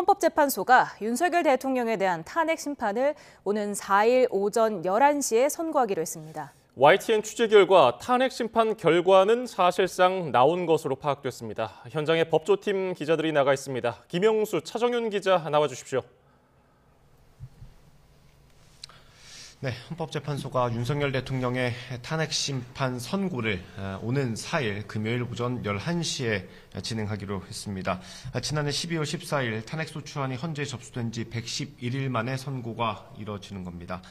헌법재판소가 윤석열 대통령에 대한 탄핵 심판을 오는 4일 오전 11시에 선고하기로 했습니다. YTN 취재 결과 탄핵 심판 결과는 사실상 나온 것으로 파악됐습니다. 현장에 법조팀 기자들이 나가 있습니다. 김영수, 차정윤 기자 나와주십시오. 네, 헌법재판소가 윤석열 대통령의 탄핵 심판 선고를 오는 4일 금요일 오전 11시에 진행하기로 했습니다. 지난해 12월 14일 탄핵소추안이 헌재에 접수된 지 111일 만에 선고가 이뤄지는 겁니다.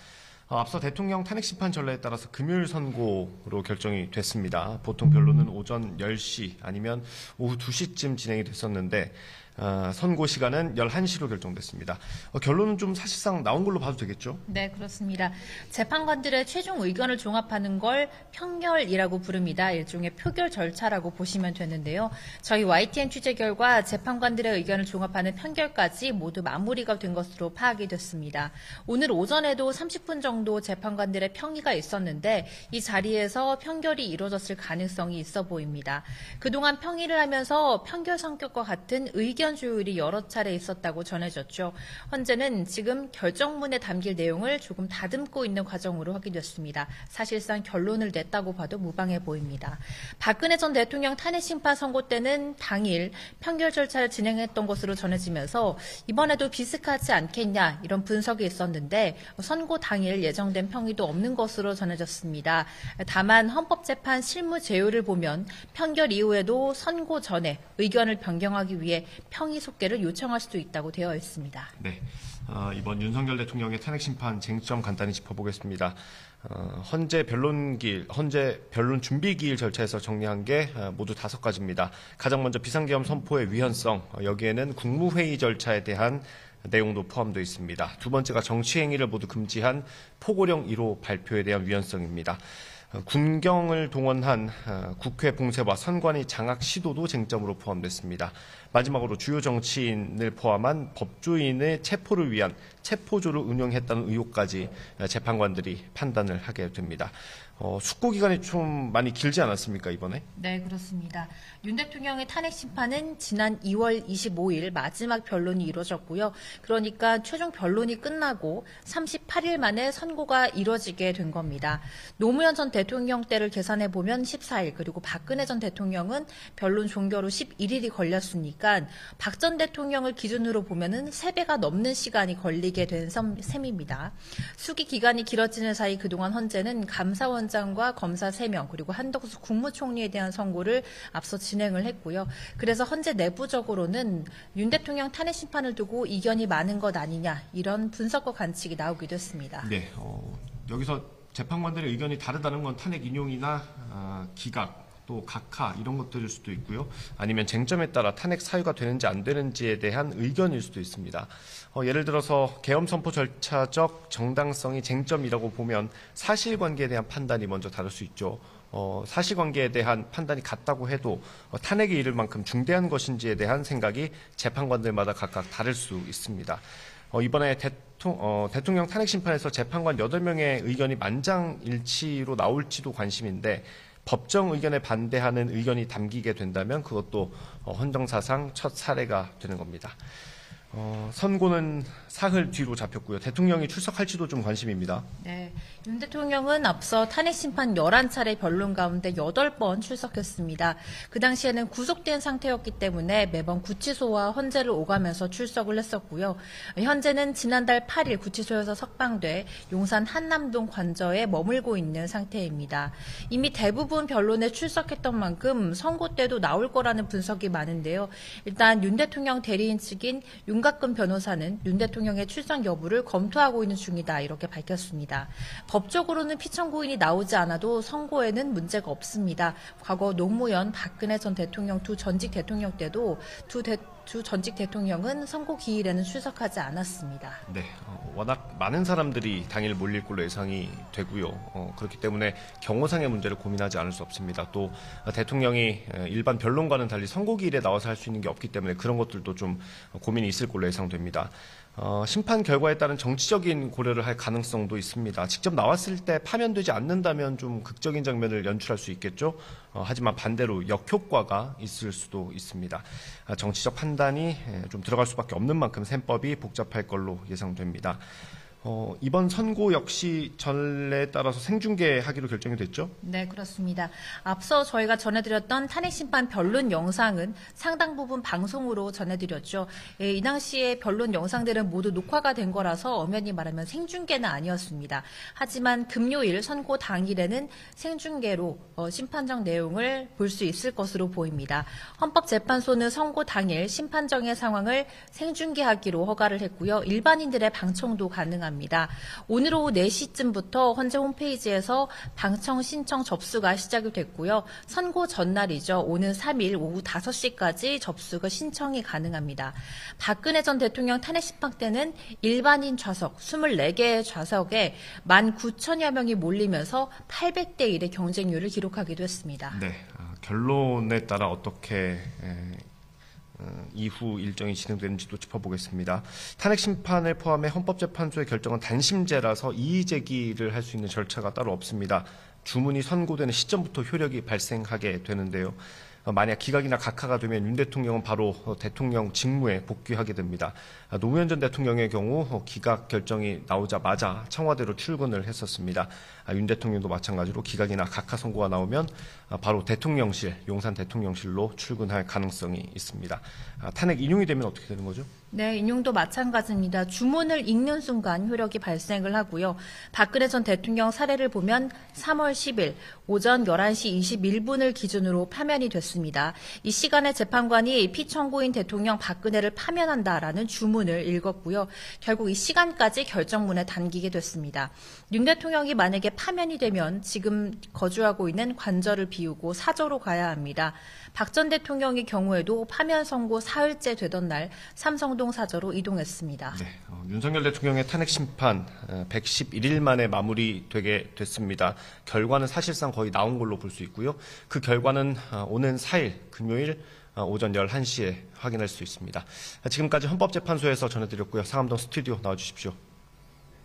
앞서 대통령 탄핵 심판 전례에 따라서 금요일 선고로 결정이 됐습니다. 보통 변론은 오전 10시 아니면 오후 2시쯤 진행이 됐었는데 선고 시간은 11시로 결정됐습니다. 결론은 좀 사실상 나온 걸로 봐도 되겠죠? 네, 그렇습니다. 재판관들의 최종 의견을 종합하는 걸 평결이라고 부릅니다. 일종의 표결 절차라고 보시면 되는데요. 저희 YTN 취재 결과 재판관들의 의견을 종합하는 판결까지 모두 마무리가 된 것으로 파악이 됐습니다. 오늘 오전에도 30분 정도 재판관들의 평의가 있었는데 이 자리에서 판결이 이루어졌을 가능성이 있어 보입니다. 그동안 평의를 하면서 판결 성격과 같은 의견 조율이 여러 차례 있었다고 전해졌죠. 헌재는 지금 결정문에 담길 내용을 조금 다듬고 있는 과정으로 확인됐습니다. 사실상 결론을 냈다고 봐도 무방해 보입니다. 박근혜 전 대통령 탄핵 심판 선고 때는 당일 판결 절차를 진행했던 것으로 전해지면서 이번에도 비슷하지 않겠냐 이런 분석이 있었는데 선고 당일 예정된 평의도 없는 것으로 전해졌습니다. 다만 헌법재판 실무 제요를 보면 판결 이후에도 선고 전에 의견을 변경하기 위해 평의 속개를 요청할 수도 있다고 되어 있습니다. 네, 이번 윤석열 대통령의 탄핵 심판 쟁점 간단히 짚어보겠습니다. 헌재 변론 준비 기일 절차에서 정리한 게 모두 5가지입니다. 가장 먼저 비상계엄 선포의 위헌성, 여기에는 국무회의 절차에 대한 내용도 포함되어 있습니다. 두 번째가 정치행위를 모두 금지한 포고령 1호 발표에 대한 위헌성입니다. 군경을 동원한 국회 봉쇄와 선관위 장악 시도도 쟁점으로 포함됐습니다. 마지막으로 주요 정치인을 포함한 법조인의 체포를 위한 체포조를 운영했다는 의혹까지 재판관들이 판단을 하게 됩니다. 숙고 기간이 좀 많이 길지 않았습니까, 이번에? 네, 그렇습니다. 윤 대통령의 탄핵 심판은 지난 2월 25일 마지막 변론이 이루어졌고요. 그러니까 최종 변론이 끝나고 38일 만에 선고가 이루어지게 된 겁니다. 노무현 전 대통령 때를 계산해 보면 14일, 그리고 박근혜 전 대통령은 변론 종결 후 11일이 걸렸으니까 박 전 대통령을 기준으로 보면은 3배가 넘는 시간이 걸리게 된 셈입니다. 수기 기간이 길어지는 사이 그동안 헌재는 감사원장과 검사 3명 그리고 한덕수 국무총리에 대한 선고를 앞서 진행을 했고요. 그래서 헌재 내부적으로는 윤 대통령 탄핵 심판을 두고 이견이 많은 것 아니냐 이런 분석과 관측이 나오기도 했습니다. 네, 여기서 재판관들의 의견이 다르다는 건 탄핵 인용이나 기각 또 각하 이런 것들일 수도 있고요. 아니면 쟁점에 따라 탄핵 사유가 되는지 안 되는지에 대한 의견일 수도 있습니다. 예를 들어서 계엄 선포 절차적 정당성이 쟁점이라고 보면 사실관계에 대한 판단이 먼저 다를 수 있죠. 사실관계에 대한 판단이 같다고 해도 탄핵에 이를 만큼 중대한 것인지에 대한 생각이 재판관들마다 각각 다를 수 있습니다. 이번에 대통령 탄핵 심판에서 재판관 8명의 의견이 만장일치로 나올지도 관심인데 법정 의견에 반대하는 의견이 담기게 된다면 그것도 헌정사상 첫 사례가 되는 겁니다. 선고는 사흘 뒤로 잡혔고요. 대통령이 출석할지도 좀 관심입니다. 네, 윤 대통령은 앞서 탄핵 심판 11차례 변론 가운데 8번 출석했습니다. 그 당시에는 구속된 상태였기 때문에 매번 구치소와 헌재를 오가면서 출석을 했었고요. 현재는 지난달 8일 구치소에서 석방돼 용산 한남동 관저에 머물고 있는 상태입니다. 이미 대부분 변론에 출석했던 만큼 선고 때도 나올 거라는 분석이 많은데요. 일단 윤 대통령 대리인 측인 윤곽근 변호사는 윤 대통령의 출석 여부를 검토하고 있는 중이다 이렇게 밝혔습니다. 법적으로는 피청구인이 나오지 않아도 선고에는 문제가 없습니다. 과거 노무현, 박근혜 전 대통령 두 전직 대통령 때도 두 전직 대통령은 선고 기일에는 출석하지 않았습니다. 네, 워낙 많은 사람들이 당일 몰릴 걸로 예상이 되고요. 그렇기 때문에 경호상의 문제를 고민하지 않을 수 없습니다. 또 대통령이 일반 변론과는 달리 선고 기일에 나와서 할 수 있는 게 없기 때문에 그런 것들도 좀 고민이 있을 걸로 예상됩니다. 심판 결과에 따른 정치적인 고려를 할 가능성도 있습니다. 직접 나왔을 때 파면되지 않는다면 좀 극적인 장면을 연출할 수 있겠죠. 하지만 반대로 역효과가 있을 수도 있습니다. 정치적 판단 판단이 좀 들어갈 수밖에 없는 만큼 셈법이 복잡할 걸로 예상됩니다. 이번 선고 역시 전례에 따라서 생중계하기로 결정이 됐죠? 네, 그렇습니다. 앞서 저희가 전해드렸던 탄핵심판 변론 영상은 상당 부분 방송으로 전해드렸죠. 예, 이 당시에 변론 영상들은 모두 녹화가 된 거라서 엄연히 말하면 생중계는 아니었습니다. 하지만 금요일 선고 당일에는 생중계로 심판정 내용을 볼 수 있을 것으로 보입니다. 헌법재판소는 선고 당일 심판정의 상황을 생중계하기로 허가를 했고요. 일반인들의 방청도 가능합니다. 오늘 오후 4시쯤부터 헌재 홈페이지에서 방청 신청 접수가 시작이 됐고요. 선고 전날이죠. 오는 3일 오후 5시까지 접수가 신청이 가능합니다. 박근혜 전 대통령 탄핵심판 때는 일반인 좌석 24개의 좌석에 19,000여 명이 몰리면서 800대 1의 경쟁률을 기록하기도 했습니다. 네, 결론에 따라 어떻게 이후 일정이 진행되는지도 짚어보겠습니다. 탄핵 심판을 포함해 헌법재판소의 결정은 단심제라서 이의 제기를 할 수 있는 절차가 따로 없습니다. 주문이 선고되는 시점부터 효력이 발생하게 되는데요. 만약 기각이나 각하가 되면 윤 대통령은 바로 대통령 직무에 복귀하게 됩니다. 노무현 전 대통령의 경우 기각 결정이 나오자마자 청와대로 출근을 했었습니다. 윤 대통령도 마찬가지로 기각이나 각하 선고가 나오면 바로 대통령실, 용산 대통령실로 출근할 가능성이 있습니다. 탄핵 인용이 되면 어떻게 되는 거죠? 네, 인용도 마찬가지입니다. 주문을 읽는 순간 효력이 발생을 하고요. 박근혜 전 대통령 사례를 보면 3월 10일 오전 11시 21분을 기준으로 파면이 됐습니다. 이 시간에 재판관이 피청구인 대통령 박근혜를 파면한다라는 주문을 읽었고요. 결국 이 시간까지 결정문에 담기게 됐습니다. 윤 대통령이 만약에 파면이 되면 지금 거주하고 있는 관저를 비우고 사저로 가야 합니다. 박 전 대통령의 경우에도 파면 선고 사흘째 되던 날 삼성동 사저로 이동했습니다. 네, 윤석열 대통령의 탄핵 심판 111일 만에 마무리되게 됐습니다. 결과는 사실상 거의 나온 걸로 볼 수 있고요. 그 결과는 오는 4일 금요일 오전 11시에 확인할 수 있습니다. 지금까지 헌법재판소에서 전해드렸고요. 상암동 스튜디오 나와주십시오.